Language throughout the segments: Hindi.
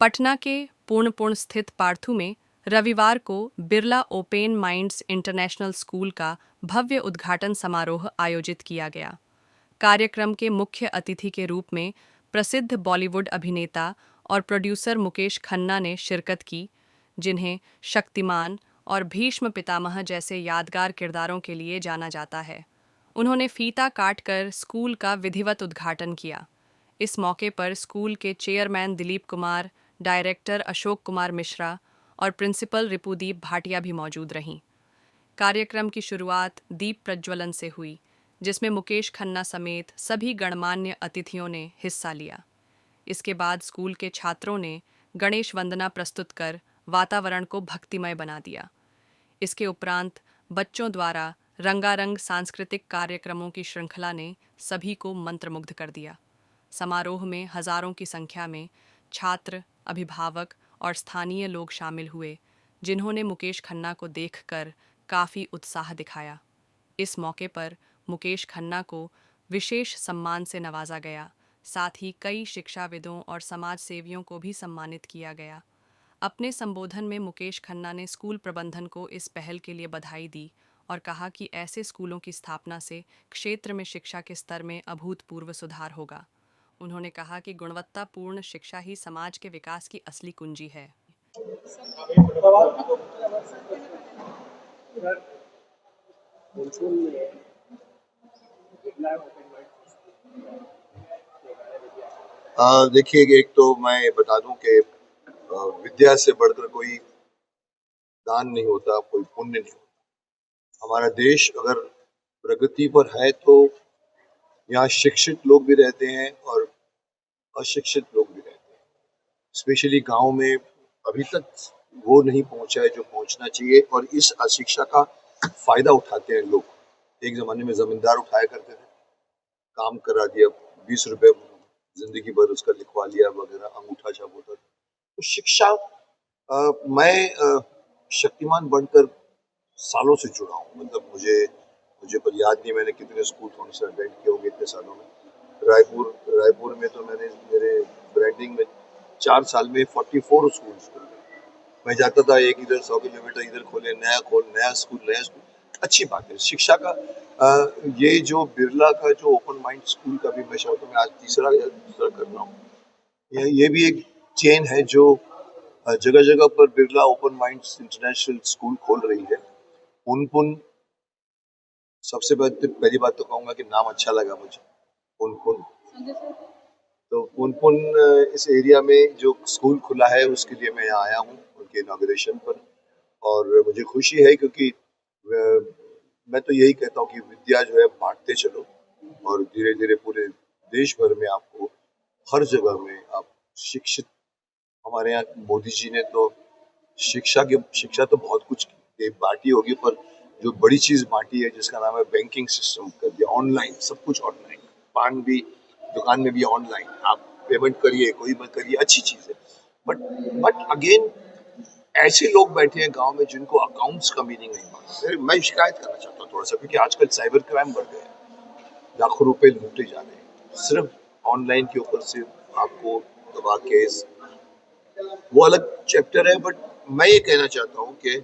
पटना के पूर्णपुर स्थित पार्थू में रविवार को Birla open minds international school का भव्य उद्घाटन समारोह आयोजित किया गया। कार्यक्रम के मुख्य अतिथि के रूप में प्रसिद्ध बॉलीवुड अभिनेता और प्रोड्यूसर मुकेश खन्ना ने शिरकत की, जिन्हें शक्तिमान और भीष्म पितामह जैसे यादगार किरदारों के लिए जाना जाता है। उन्होंने फीता काटकर स्कूल का विधिवत उद्घाटन किया। इस मौके पर स्कूल के चेयरमैन दिलीप कुमार, डायरेक्टर अशोक कुमार मिश्रा और प्रिंसिपल रिपुदीप भाटिया भी मौजूद रहीं। कार्यक्रम की शुरुआत दीप प्रज्वलन से हुई, जिसमें मुकेश खन्ना समेत सभी गणमान्य अतिथियों ने हिस्सा लिया। इसके बाद स्कूल के छात्रों ने गणेश वंदना प्रस्तुत कर वातावरण को भक्तिमय बना दिया। इसके उपरांत बच्चों द्वारा रंगारंग सांस्कृतिक कार्यक्रमों की श्रृंखला ने सभी को मंत्रमुग्ध कर दिया। समारोह में हजारों की संख्या में छात्र, अभिभावक और स्थानीय लोग शामिल हुए, जिन्होंने मुकेश खन्ना को देखकर काफ़ी उत्साह दिखाया। इस मौके पर मुकेश खन्ना को विशेष सम्मान से नवाजा गया। साथ ही कई शिक्षाविदों और समाज सेवियों को भी सम्मानित किया गया। अपने संबोधन में मुकेश खन्ना ने स्कूल प्रबंधन को इस पहल के लिए बधाई दी और कहा कि ऐसे स्कूलों की स्थापना से क्षेत्र में शिक्षा के स्तर में अभूतपूर्व सुधार होगा। उन्होंने कहा कि गुणवत्तापूर्ण शिक्षा ही समाज के विकास की असली कुंजी है। देखिए, एक तो मैं बता दूं कि विद्या से बढ़कर कोई दान नहीं होता, कोई पुण्य नहीं होता। हमारा देश अगर प्रगति पर है तो यहाँ शिक्षित लोग भी रहते हैं और अशिक्षित लोग भी रहते हैं। स्पेशली गांव में अभी तक वो नहीं पहुंचा है जो पहुंचना चाहिए, और इस अशिक्षा का फायदा उठाते हैं लोग। एक जमाने में जमींदार उठाया करते थे, काम करा दिया, 20 रुपए जिंदगी भर उसका लिखवा लिया वगैरह, अंगूठा छाप होता था। तो शिक्षा मैं शक्तिमान बनकर सालों से जुड़ा हूँ। मतलब मुझे पर याद नहीं मैंने कितने स्कूल कौन से अटेंड किए होंगे इतने सालों में। रायपुर में तो मैंने मेरे ब्रांडिंग में 4 साल में 44 स्कूल मैं जाता था। एक इधर 100 किलोमीटर इधर खोले, नया स्कूल। अच्छी बात है शिक्षा का। ये जो बिरला का जो ओपन माइंड स्कूल का भी मैं चाहता हूँ, मैं आज तीसरा कर रहा हूँ। ये भी एक चेन है जो जगह जगह पर Birla open minds international school खोल रही है। पुनपुन, सबसे पहली बात तो कहूंगा कि नाम अच्छा लगा मुझे, पुनपुन। तो पुनपुन इस एरिया में जो स्कूल खुला है उसके लिए मैं यहाँ आया हूँ, उनके इनॉग्रेशन पर। और मुझे खुशी है क्योंकि मैं तो यही कहता हूँ कि विद्या जो है बांटते चलो, और धीरे धीरे पूरे देश भर में आपको हर जगह में आप शिक्षित। हमारे यहाँ मोदी जी ने तो शिक्षा तो बहुत कुछ बांटी होगी, पर जो बड़ी चीज बांटी है जिसका नाम है बैंकिंग सिस्टम कर दिया ऑनलाइन। सब कुछ ऑनलाइन, पान भी दुकान में भी ऑनलाइन, आप पेमेंट करिए, कोई मत करिए, अच्छी चीज है। बट अगेन ऐसे लोग बैठे हैं गांव में जिनको अकाउंट्स का मीनिंग नहीं मालूम। मैं शिकायत करना चाहता हूँ थोड़ा सा, क्योंकि आजकल साइबर क्राइम बढ़ गया है, लाखों रुपए लूटे जा रहे हैं सिर्फ ऑनलाइन के ऊपर से। आपको दबा केस, वो अलग चैप्टर है। बट मैं ये कहना चाहता हूँ कि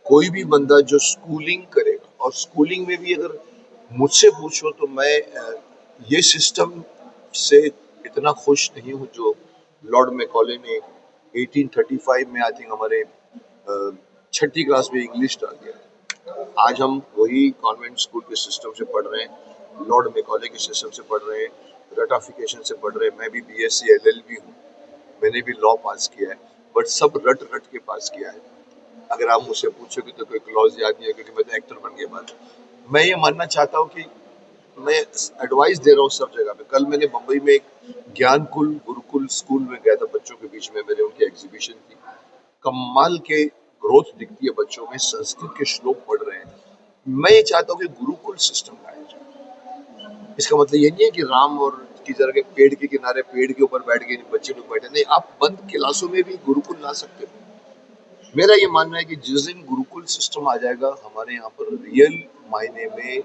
कोई भी बंदा जो स्कूलिंग करेगा, और स्कूलिंग में भी अगर मुझसे पूछो तो मैं ये सिस्टम से इतना खुश नहीं हूँ जो लॉर्ड मैकॉले ने 1835 में आई थिंक हमारे 6ठी क्लास में इंग्लिश डाल दिया। आज हम वही कॉन्वेंट स्कूल के सिस्टम से पढ़ रहे हैं, लॉर्ड मैकॉले के सिस्टम से पढ़ रहे हैं, रटाफिकेशन से पढ़ रहे हैं। मैं भी बीएससी एलएलबी हूँ, मैंने भी लॉ पास किया है, बट सब रट के पास किया है। अगर आप मुझसे पूछोगे तो कोई क्लॉज याद नहीं है, क्योंकि मैं तो एक्टर बन गया बाद। मैं ये मानना चाहता हूँ कि मैं एडवाइस दे रहा हूँ सब जगह पे। कल मैंने मुंबई में एक ज्ञानकुल गुरुकुल स्कूल में गया था, बच्चों के बीच में मैंने उनकी एग्जीबिशन की। कमाल के ग्रोथ दिखती है बच्चों में, संस्कृत के श्लोक पढ़ रहे हैं। मैं ये चाहता हूँ कि गुरुकुल सिस्टम लाया जाए। इसका मतलब ये नहीं है कि राम और की तरह के पेड़ के किनारे पेड़ के ऊपर बैठ के बच्चे लोग बैठे, नहीं, आप बंद क्लासों में भी गुरुकुल ला सकते हो। मेरा ये मानना है कि जिस दिन गुरुकुल सिस्टम आ जाएगा हमारे यहाँ पर, रियल मायने में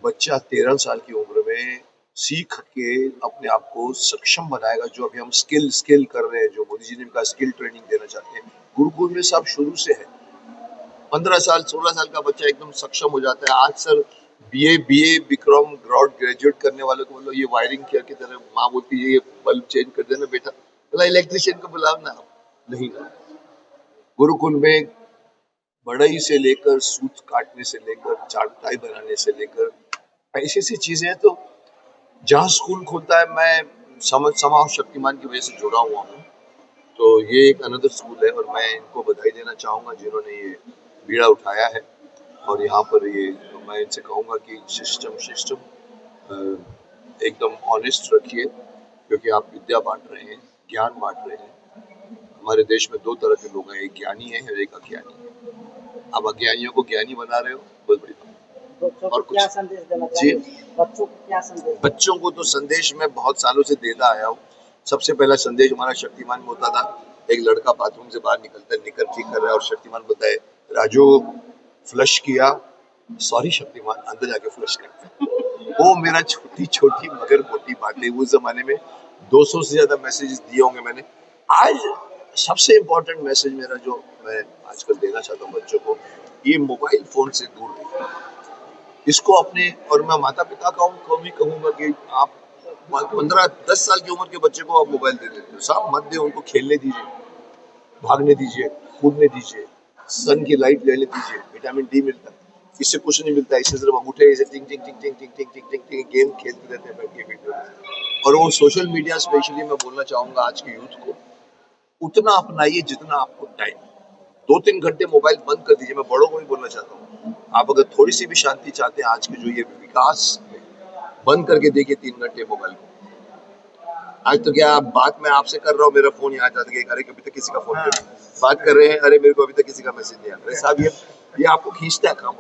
बच्चा 13 साल की उम्र में सीख के अपने आप को सक्षम बनाएगा। जो अभी हम स्किल कर रहे हैं, जो मोदी जी ने कहा स्किल ट्रेनिंग देना चाहते हैं, गुरुकुल में सब शुरू से है। 15 साल 16 साल का बच्चा एकदम सक्षम हो जाता है। आज सर बीए बीकॉम ग्रेजुएट करने वालों को बोलो ये वायरिंग किया की तरह, माँ बोलती है ये बल्ब चेंज कर देना बेटा, बोला इलेक्ट्रिशियन को बुलाओ ना। नहीं, गुरुकुल में बढ़ई से लेकर सूत काटने से लेकर चारपाई बनाने से लेकर ऐसी ऐसी चीजें हैं। तो जहाँ स्कूल खुलता है, मैं समाज शक्तिमान की वजह से जुड़ा हुआ हूँ, तो ये एक अनदर स्कूल है और मैं इनको बधाई देना चाहूँगा जिन्होंने ये बीड़ा उठाया है। और यहाँ पर ये मैं इनसे कहूँगा कि सिस्टम एकदम ऑनेस्ट रखिए, क्योंकि आप विद्या बांट रहे हैं, ज्ञान बांट रहे हैं। हमारे देश में 2 तरह के लोग हैं, एक ज्ञानी है और एक अज्ञानी है। आप अज्ञानियों को ज्ञानी बना रहे हो, बहुत बड़ी बात। और कुछ क्या संदेश देना जी, चाहिए बच्चों को? क्या संदेश? बच्चों को तो संदेश मैं बहुत सालों से देता आया हूँ। सबसे पहला संदेश हमारा शक्तिमान में होता था, एक लड़का बाथरूम से बाहर निकलता है, निकर ठीक कर रहा है और शक्तिमान बोलता है राजू फ्लश किया, सॉरी शक्तिमान, अंदर जाके फ्लश करता है। वो मेरा छोटी छोटी मगर मोटी बातें, उस जमाने में 200 से ज्यादा मैसेजेस दिए होंगे मैंने। आज सबसे इम्पोर्टेंट मैसेज मेरा जो मैं आजकल देना चाहता हूँ बच्चों को, ये मोबाइल फोन से दूर रहिए। इसको अपने, और मैं माता पिता को भी कहूंगा कि आप 15-10 साल की उम्र के बच्चे को आप मोबाइल दे देते हो, साहब मत दे, उनको खेलने दीजिए, भागने दीजिए, कूदने दीजिए, सन की लाइट लेने दीजिए, विटामिन डी मिलता है। इससे कुछ नहीं मिलता, इससे सिर्फ अंगूठे ऐसे टिंग टिंग टिंग टिंग टिंग टिंग टिंग टिंग टिंग गेम खेलते रहते हैं बैठ के वीडियो में। और वो सोशल मीडिया स्पेशली मैं बोलना चाहूंगा आज के यूथ को, उतना अपनाइए जितना आपको टाइम। 2-3 घंटे मोबाइल बंद कर दीजिए। मैं बड़ों को भी बोलना चाहता हूँ, आप अगर थोड़ी सी भी शांति चाहते हैं आज के जो ये विकास में, बंद करके देखिए 3 घंटे मोबाइल को। आज तो क्या बात मैं आपसे कर रहा हूँ, मेरा फोन यहाँ जाता है, अरे कभी तक किसी का फोन बात कर रहे हैं, अरे मेरे को अभी तक किसी का मैसेज नहीं आया। साहब ये आपको खींचता है काम,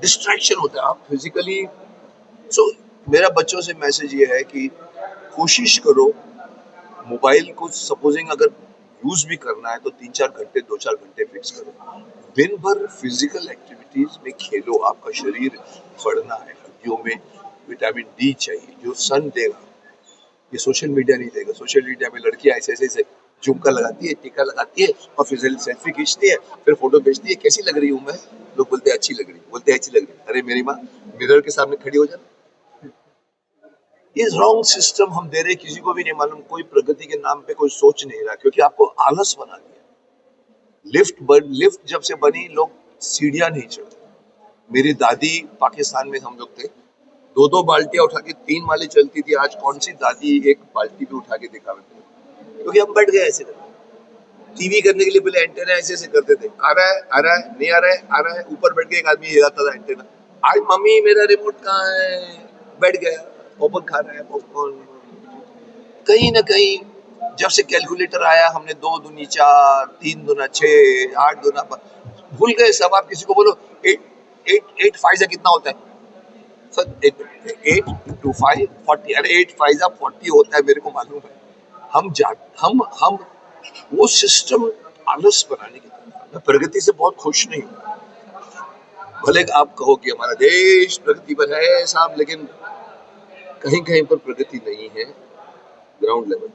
डिस्ट्रैक्शन होता है आप फिजिकली। सो मेरा बच्चों से मैसेज ये है कि कोशिश करो मोबाइल को, सपोजिंग अगर यूज भी करना है तो 3-4 घंटे 2-4 घंटे फिक्स करो। दिन भर फिजिकल एक्टिविटीज में खेलो, आपका शरीर बढ़ना है, हड्डियों में विटामिन डी चाहिए जो सन देगा, ये सोशल मीडिया नहीं देगा। सोशल मीडिया में लड़कियां ऐसे ऐसे झुमका लगाती है, टीका लगाती है और फिर सेल्फी खींचती है, फिर फोटो भेजती है, कैसी लग रही हूँ मैं, लोग बोलते हैं अच्छी लग रही, बोलते हैं अच्छी लग रही। अरे मेरी माँ, मिरर के सामने खड़ी हो जाना। ये रॉन्ग सिस्टम हम दे रहे, किसी को भी नहीं मालूम, कोई प्रगति के नाम पे कोई सोच नहीं रहा, क्योंकि आपको आलस बना दिया। लिफ्ट जब से बनी, लोग सीढ़ियां नहीं चढ़ते। मेरी दादी, पाकिस्तान में हम लोग थे, 2-2 बाल्टियां उठा के 3 माले चलती थी। आज कौन सी दादी एक बाल्टी भी उठा के दिखावे, क्योंकि हम बैठ गए ऐसे करके। टीवी करने के लिए पहले एंटेना ऐसे ऐसे करते थे, आ रहा है नहीं आ रहा है, आ रहा है, ऊपर बैठ के एक आदमी हिलाता था एंटेना। आज मम्मी मेरा रिमोट कहाँ है, बैठ गया, पॉपकॉर्न खा रहा है, पॉपकॉर्न। कहीं ना कहीं जब से कैलकुलेटर आया, हमने 2 दूनी 4, 3 दूना 6, 8 दूना भूल गए सब। आप किसी को बोलो 8 5 कितना होता है सर, 8 2 5 40, अरे 8 5 40 होता है, मेरे को मालूम है। हम वो सिस्टम आलस बनाने की तरफ। मैं प्रगति से बहुत खुश नहीं हूँ, भले आप कहो कि हमारा देश प्रगति पर है साहब, लेकिन कहीं कहीं पर प्रगति नहीं है ग्राउंड लेवल।